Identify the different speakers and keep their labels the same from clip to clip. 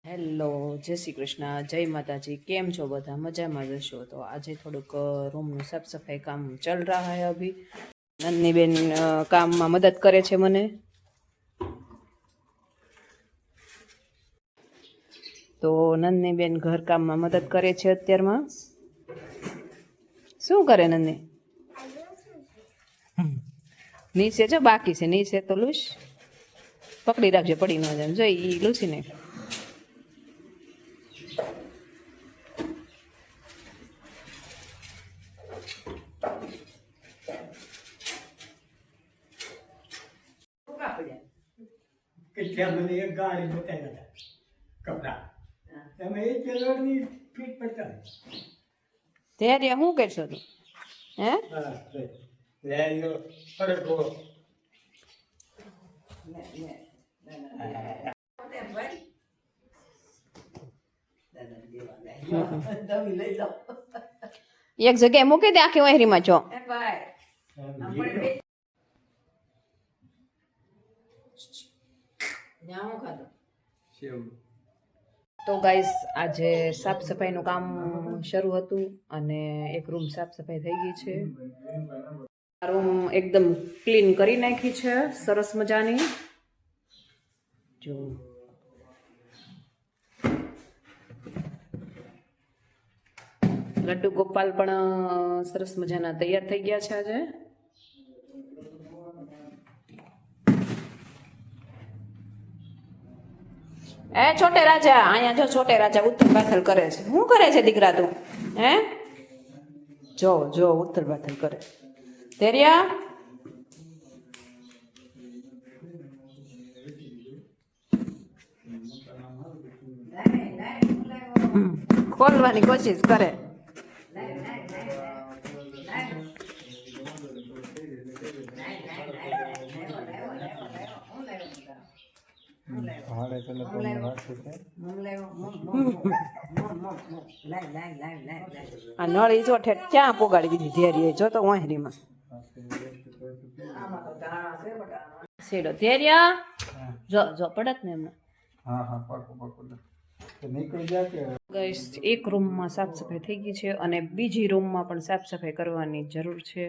Speaker 1: Hello, જય શ્રી કૃષ્ણ, જય માતાજી। કેમ છો બધા? મજામાં જશો? તો આજે થોડુંક રૂમનું સાફ સફાઈ કામ ચલ રહા હૈ અભી। નન્ની બેન કામમાં મદદ કરે છે મને। તો નન્ની બેન ઘર કામમાં મદદ કરે છે અત્યારમાં। શું કરે નન્ની? નીચે જો બાકી છે, નીચે તો લૂસ પકડી રાખજે, પડી ન જાય। જો ઈ લૂસી ને
Speaker 2: કે મને એક ગાડી બતાવ્યા હતા કપડા તમે એક કિલોની ફીટ પડતા
Speaker 1: ત્યારે શું કરશો તું? હે
Speaker 2: હા લે લ્યો પડકો
Speaker 1: એક જગ્યાએ મૂકી દે, આખી વહેરીમાં જો। તો ગાઈસ, આજે સાફ સફાઈનું કામ શરૂ હતું અને એક રૂમ સાફ સફાઈ થઈ ગઈ છે। રૂમ એકદમ ક્લીન કરી નાખી છે, સરસ મજાની। જો લડ્ડુ ગોપાલ પણ સરસ મજાના તૈયાર થઈ ગયા છે આજે। એ છોટે રાજા, અહીંયા જો છોટે રાજા ઉથલ પાથલ કરે છે। શું કરે છે દીકરા તું? હે જો જો ઉથલ પાથલ કરે। ધૈર્યા ખોલવાની કોશિશ કરે। આ નળી જો ઠેઠ ક્યાં પોગાડી દીધી ધૈર્ય, જો તો વાંહરીમાં સેડો ધૈર્ય જો જો પડત ને એમને। ગાઈસ, એક રૂમમાં સાફ સફાઈ થઈ ગઈ છે અને બીજી રૂમમાં પણ સાફ સફાઈ કરવાની જરૂર છે।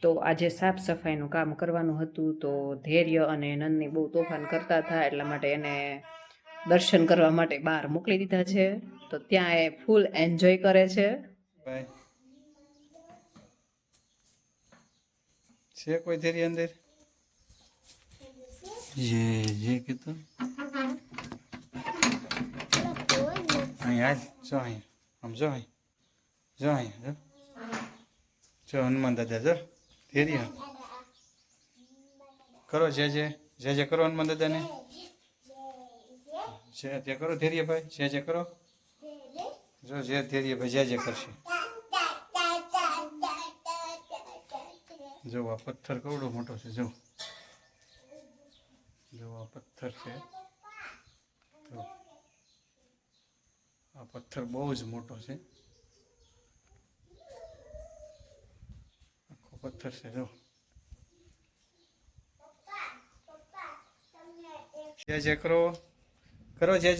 Speaker 1: તો આજે સાફ સફાઈનું કામ કરવાનું હતું, તો ધૈર્ય અને નંદની બહુ તોફાન કરતા હતા, એટલા માટે એને દર્શન કરવા માટે બહાર મોકલી દીધા છે। તો ત્યાં એ ફૂલ એન્જોય કરે છે।
Speaker 3: છે કોઈ ધૈર્ય અંદર? ये કીધું અહીંયા જો અહીંયા આમ જો અહીં જો અહીંયા જો હનુમાન દાદા જો ધૈર્ય કરો જે કરો હનુમાન દાદાને જે કરો ધૈર્યભાઈ જે કરો જો જે ધૈર્યભાઈ જે કરશે। જો આ પથ્થર કેવડો મોટો છે, જો આ પથ્થર છે, જો આ પથ્થર બહુ જ મોટો છે, આખો પથ્થર છે। જો જે કરો જે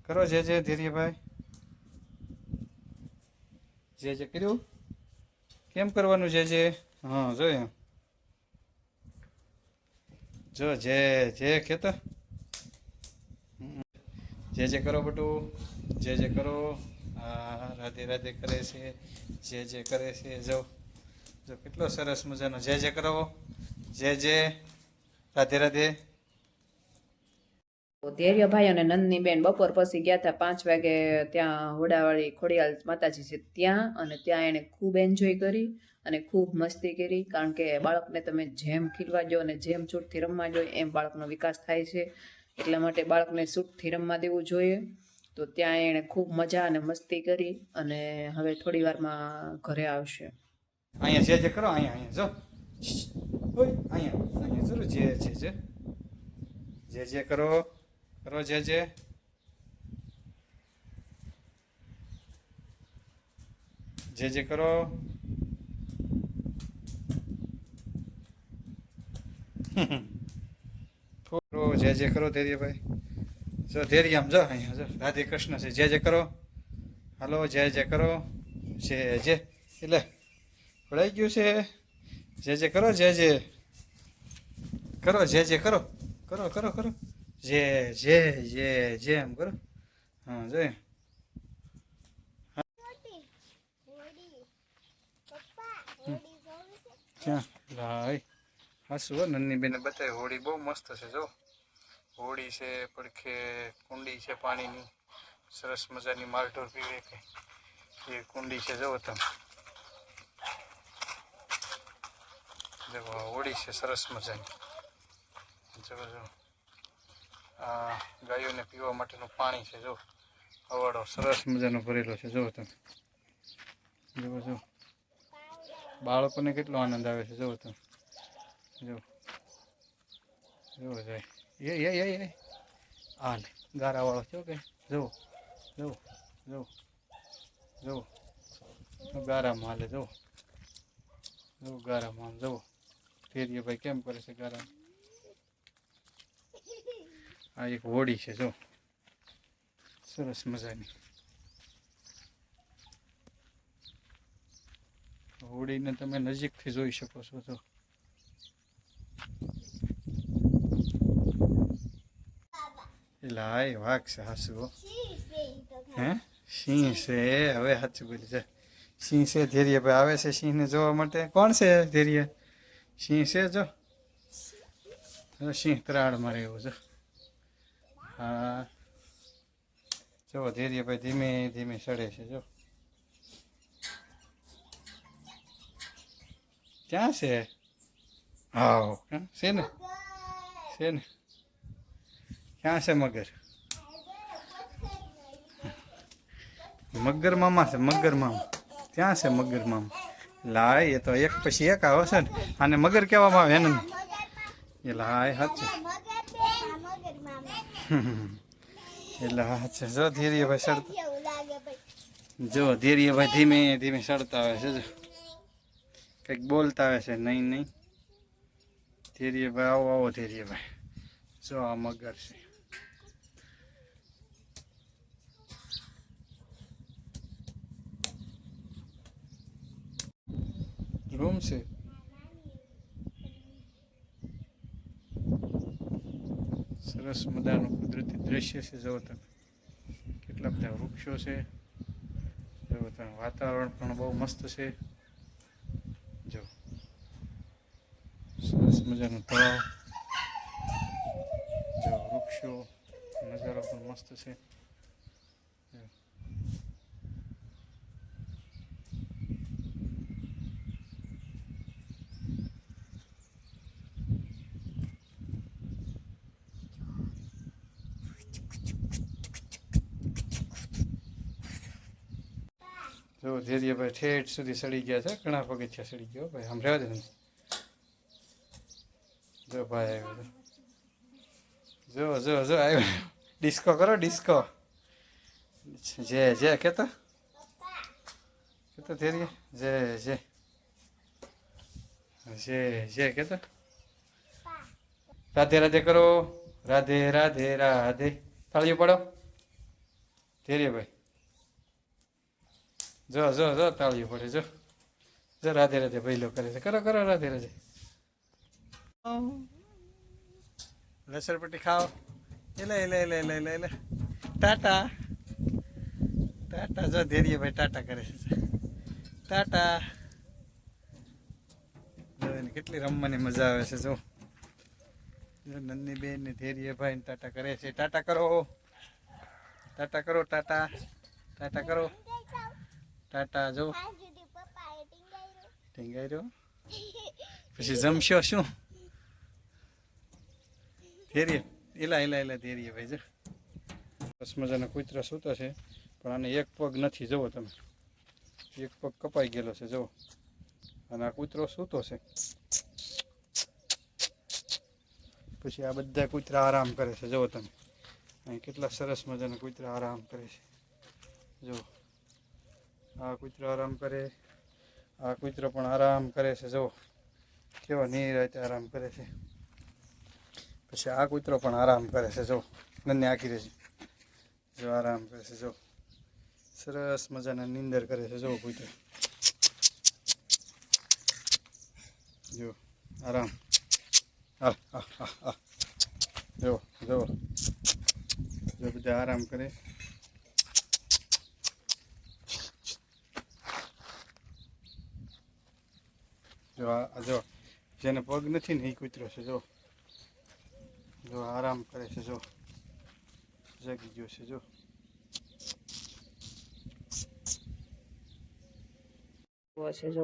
Speaker 3: કરો જે ધૈર્યભાઈ જે કર્યું કેમ કરવાનું જે હા જો એમ જો જે ખેતર જે કરો બટું જે કરો। હા રાધે રાધે કરે છે, જે કરે છે, જો કેટલો સરસ મજાનો જે કરો જે રાધે રાધે।
Speaker 1: ધૈર્યભાઈ અને નંદની બેન બપોર પછી ગયા હતા 5 વાગે ત્યાં હોડાવાળી ખોડિયાલ માતાજી છે ત્યાં, અને ત્યાં એને ખૂબ એન્જોય કરી અને ખૂબ મસ્તી કરી। કારણ કે બાળકને તમે જેમ ખીલવા દો અને જેમ છૂટથી રમવા દો એમ બાળકનો વિકાસ થાય છે, એટલા માટે બાળકને છૂટથી રમવા દેવું જોઈએ। તો ત્યાં એણે ખૂબ મજા અને મસ્તી કરી અને હવે થોડી વારમાં ઘરે આવશે।
Speaker 3: અહીંયા જે કરો અહીંયા જો અહીંયા જરૂર જે કરો જે કરો જે કરો ધૈર્યભાઈ જો ધેરી આમ જો અહીંયા જો રાધે કૃષ્ણ છે જય જય કરો હાલો જય જય કરો જય જય એટલે પડાઈ ગયું છે જય જય કરો જય જય કરો જય જય કરો કરો કરો કરો જય જય જય જય એમ કરો હા જય ક્યાં લાય હાસુ નન્ની બેને બતાવી હોળી બહુ મસ્ત છે જો હોળી છે પડખે કુંડી છે પાણીની સરસ મજાની માલઢોર પીવે કે એ કુંડી છે જુઓ તમે જો હોળી છે સરસ મજાની જો જો આ ગાયોને પીવા માટેનું પાણી છે જો અવાડો સરસ મજાનો ભરેલો છે જુઓ તમે જુઓ જો બાળકોને કેટલો આનંદ આવે છે જુઓ તમે જો જુઓ જાય એ આ લે ગારાવાળો છો કે જુઓ જુઓ જુઓ જુઓ ગારામાં હાલે જુઓ જુઓ ગારામાં જુઓ ફેરીએ ભાઈ કેમ કરે છે ગારામાં આ એક હોડી છે જો સરસ મજાની હોડીને તમે નજીકથી જોઈ શકો છો તો એટલે હાય વાઘ છે હાસુ હે સિંહ છે હવે સાચું બોલી છે સિંહ છે ધૈર્ય ભાઈ આવે છે સિંહને જોવા માટે કોણ છે ધૈર્ય સિંહ છે જો સિંહ ત્રાડ મારે એવું જો હા જો ધૈર્ય ભાઈ ધીમે ધીમે ચડે છે જો ક્યાં છે હા છે ને ક્યાં છે મગર મગર મામા છે મગર મામા ક્યાં છે મગર મામા લાય એ તો એક પછી એક આવે છે ને આને મગર કહેવામાં આવે એને એ લાય સાચું એટલે સાચું જો ધીરેભાઈ સડતા જો ધીરેભાઈ ધીમે ધીમે સડતા આવે છે જો કંઈક બોલતા આવે છે નહીં નહીં ધીરેભાઈ આવો આવો ધીરેભાઈ જો આ મગર છે રૂમ છે સરસ મજાનું કુદરતી દ્રશ્ય છે જુઓ તમે કેટલા બધા વૃક્ષો છે જુઓ તમે વાતાવરણ પણ બહુ મસ્ત છે જો સરસ મજાનું તળાવ જો વૃક્ષો નજારો પણ મસ્ત છે જો ધૈર્યભાઈ ઠેઠ સુધી સડી ગયા છે ઘણા પગથિયા સડી ગયો ભાઈ આમ રહેવા દે ને જો ભાઈ આવ્યો જો જો જો આવ્યો ડિસ્કો કરો ડિસ્કો જે જે કેતો ધૈર્ય જે જે જે જે કેતો રાધે રાધે કરો રાધે રાધે રાધે તાળીઓ પાડો ધૈર્યભાઈ જો જો જો તાળીઓ પડે જો જો રાધે રાધે ભાઈલો કરે છે કરો કરો રાધે રાધે લસણપટ્ટી ખાઓ લે લે લે લે લે લે ટાટા ટાટા જો ધૈર્ય ભાઈ ટાટા કરે છે ટાટા કેટલી રમવાની મજા આવે છે જો નંદની બેન ને ધૈર્ય ભાઈ ને ટાટા કરે છે ટાટા કરો ટાટા કરો ટાટા ટાટા કરો ટાટા જો ટીંગાઈ રહ્યો પછી જમશો શું ધૈર્ય એલા એલા એલા ધૈર્ય ભાઈ જો બસ મજાના કૂતરા સૂતા છે પણ આને એક પગ નથી જુઓ તમે એક પગ કપાઈ ગયેલો છે જુઓ અને આ કૂતરો સૂતો છે પછી આ બધા કૂતરા આરામ કરે છે જુઓ તમે અહીં કેટલા સરસ મજાના કૂતરા આરામ કરે છે જુઓ આ કૂતરો આરામ કરે આ કૂતરો પણ આરામ કરે છે જુઓ કેવો નિરાંતે આરામ કરે છે પછી આ કૂતરો પણ આરામ કરે છે જુઓ નન્ને આખી રહે છે જો આરામ કરે છે, જો સરસ મજાના નીંદર કરે છે, જો કૂતરો જો આરામ. હા હા હા હા જો જો જો બધા આરામ કરે. જો આ જો જેને પગ નથી ને એ કૂતરો છે, જો જો આરામ કરે છે, જો જાગી ગયો છે, જો
Speaker 1: છે જો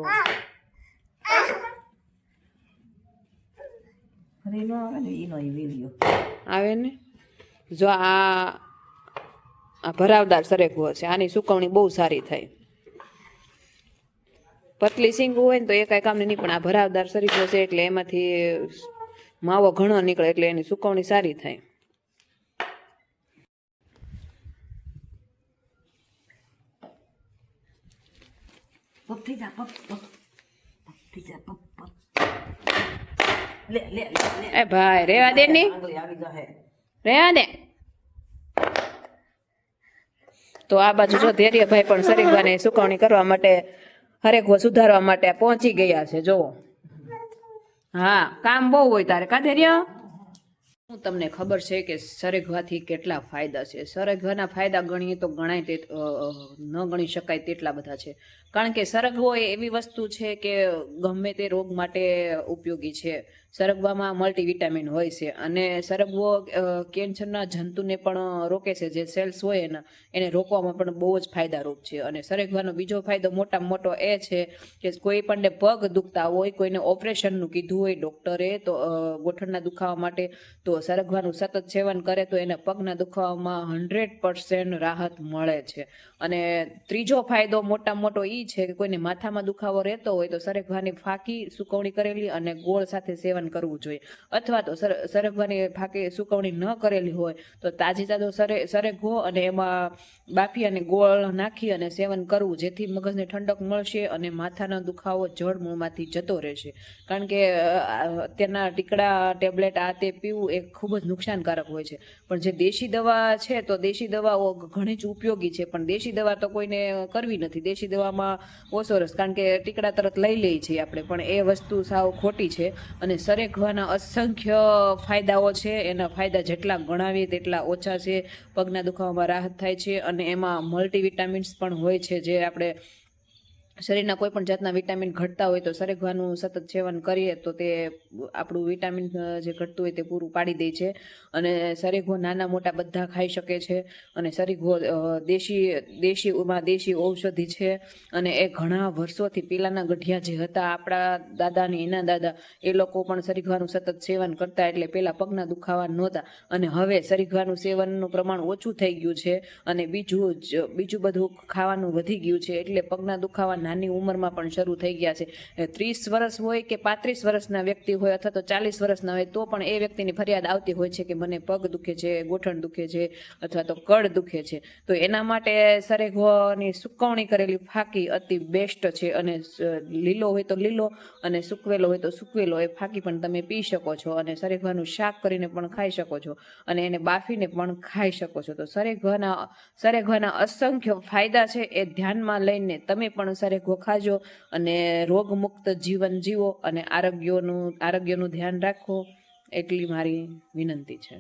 Speaker 1: આવે ને. જો આ ભરાવદાર સરેખો છે, આની સુકવણી બહુ સારી થાય. પતલી સિંગ હોય ને તો એ કાંઈ કામની નહીં, પણ આ ભરાવદાર સરીખો છે એટલે એમાંથી માવો ઘણો નીકળે એટલે એની સુકવણી સારી થાય. એ ભાઈ રેવા દે ની, રેવા દે. તો આ બાજુ જો ધૈર્યભાઈ પણ સરીખવાની સુકવણી કરવા માટે હરેખો સુધારવા માટે પહોંચી ગયા છે. જોવો, હા કામ બહુ હોય તારે કા ધૈર્ય. શું તમને ખબર છે કે સરગવાથી કેટલા ફાયદા છે? સરગવાના ફાયદા ગણીએ તો ગણાય તે ન ગણી શકાય તેટલા બધા છે. કારણ કે સરગવો એ એવી વસ્તુ છે કે ગમે તે રોગ માટે ઉપયોગી છે. સરગવામાં મલ્ટીવિટામિન હોય છે અને સરગવો કેન્સરના જંતુને પણ રોકે છે. જે સેલ્સ હોય એને રોકવામાં પણ બહુ જ ફાયદારૂપ છે. અને સરગવાનો બીજો ફાયદો મોટામાં મોટો એ છે કે કોઈ પણને પગ દુખતા હોય, કોઈને ઓપરેશનનું કીધું હોય ડૉક્ટરે તો ગોઠણના દુખાવા માટે, તો સરગવાનું સતત સેવન કરે તો એને પગના દુખાવામાં 100% રાહત મળે છે. અને ત્રીજો ફાયદો મોટામાં મોટો એ છે કે કોઈને માથામાં દુખાવો રહેતો હોય તો સરગવાની ફાંકી સુકવણી કરેલી અને ગોળ સાથે સેવન કરવું જોઈએ. અથવા તો સરગવાની ફાંકી સુકવણી ન કરેલી હોય તો તાજી તાજો સરગવો અને એમાં બાફી અને ગોળ નાખી અને સેવન કરવું, જેથી મગજને ઠંડક મળશે અને માથાનો દુખાવો જડ મૂળમાંથી જતો રહેશે. કારણ કે અત્યારના ટીકડા ટેબ્લેટ આ તે પીવું એ ખૂબ જ નુકસાનકારક હોય છે. પણ જે દેશી દવા છે તો દેશી દવાઓ ઘણી જ ઉપયોગી છે, પણ દેશી દવા તો કોઈને કરવી નથી. દેશી દવામાં ઓછો રસ, કારણ કે ટીકડા તરત લઈ લઈએ છીએ આપણે, પણ એ વસ્તુ સાવ ખોટી છે. અને સરગવાના અસંખ્ય ફાયદાઓ છે, એના ફાયદા જેટલા ગણાવીએ તેટલા ઓછા છે. પગના દુખાવામાં રાહત થાય છે અને એમાં મલ્ટીવિટામિન્સ પણ હોય છે. જે આપણે શરીરના કોઈ પણ જાતના વિટામિન ઘટતા હોય તો સરગવાનું સતત સેવન કરીએ તો તે આપણું વિટામિન જે ઘટતું હોય તે પૂરું પાડી દે છે. અને સરગવો નાના મોટા બધા ખાઈ શકે છે. અને સરગવો દેશી ઔષધિ છે. અને એ ઘણા વર્ષોથી પહેલાંના ગઢિયા જે હતા, આપણા દાદા ને એના દાદા, એ લોકો પણ સરગવાનું સતત સેવન કરતા, એટલે પહેલાં પગના દુખાવા નહોતા. અને હવે સરગવાનું સેવનનું પ્રમાણ ઓછું થઈ ગયું છે અને બીજું બધું ખાવાનું વધી ગયું છે, એટલે પગના દુખાવા નાની ઉંમરમાં પણ શરૂ થઈ ગયા છે. 30 વર્ષ હોય કે 35 વર્ષના વ્યક્તિ હોય અથવા તો 40 વર્ષના હોય તો પણ એ વ્યક્તિની ફરિયાદ આવતી હોય છે કે મને પગ દુખે છે, ગોઠણ દુખે છે અથવા તો કળ દુખે છે. તો એના માટે સરગવાની સુકવણી કરેલી ફાંકી અતિ બેસ્ટ છે. અને લીલો હોય તો લીલો અને સૂકવેલો હોય તો સૂકવેલો એ ફાંકી પણ તમે પી શકો છો. અને સરગવાનું શાક કરીને પણ ખાઈ શકો છો અને એને બાફીને પણ ખાઈ શકો છો. તો સરગવાના અસંખ્ય ફાયદા છે, એ ધ્યાનમાં લઈને તમે પણ સરગવો ખાજો અને રોગમુક્ત જીવન જીવો અને આરોગ્યનું ધ્યાન રાખો, એટલી મારી વિનંતી છે.